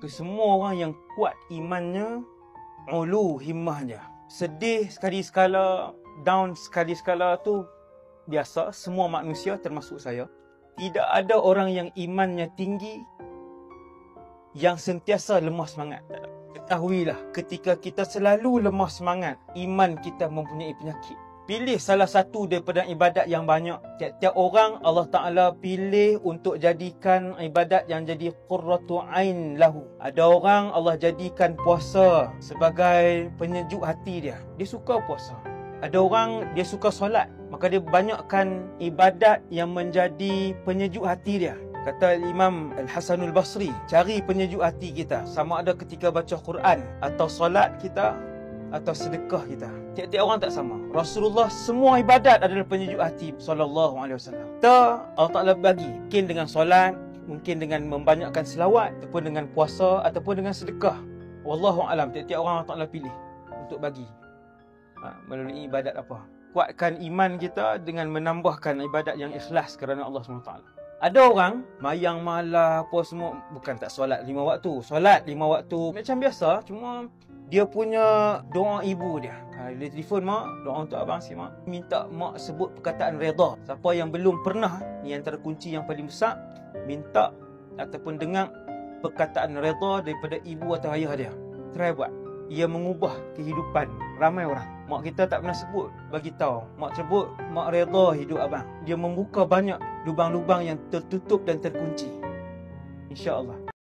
Semua orang yang kuat imannya, ulu himmahnya. Sedih sekali sekala, down sekali sekala tu biasa, semua manusia termasuk saya. Tidak ada orang yang imannya tinggi yang sentiasa lemah semangat. Ketahuilah, ketika kita selalu lemah semangat, iman kita mempunyai penyakit. Pilih salah satu daripada ibadat yang banyak. Tiap-tiap orang Allah Ta'ala pilih untuk jadikan ibadat yang jadi qurratu ain lahu. Ada orang Allah jadikan puasa sebagai penyejuk hati dia. Dia suka puasa. Ada orang dia suka solat, maka dia banyakkan ibadat yang menjadi penyejuk hati dia. Kata Imam Al-Hasanul Basri, cari penyejuk hati kita, sama ada ketika baca Quran atau solat kita atau sedekah kita. Tiap-tiap orang tak sama. Rasulullah semua ibadat adalah penyejuk hati sallallahu alaihi wasallam. Allah Taala bagi, mungkin dengan solat, mungkin dengan membanyakkan selawat, ataupun dengan puasa, ataupun dengan sedekah. Wallahu alam, tiap-tiap orang Allah Taala pilih untuk bagi melalui ibadat apa. Kuatkan iman kita dengan menambahkan ibadat yang ikhlas kerana Allah SWT. Ada orang mayang malah apa semua, bukan tak solat 5 waktu. Solat 5 waktu macam biasa, cuma dia punya doa ibu dia. Dia telefon mak, doa untuk abang si mak. Minta mak sebut perkataan redha. Siapa yang belum pernah, ni antara kunci yang paling besar, minta ataupun dengar perkataan redha daripada ibu atau ayah dia. Try buat. Ia mengubah kehidupan ramai orang. Mak kita tak pernah sebut, bagi tahu. Mak sebut, mak redha hidup abang. Dia membuka banyak lubang-lubang yang tertutup dan terkunci. InsyaAllah.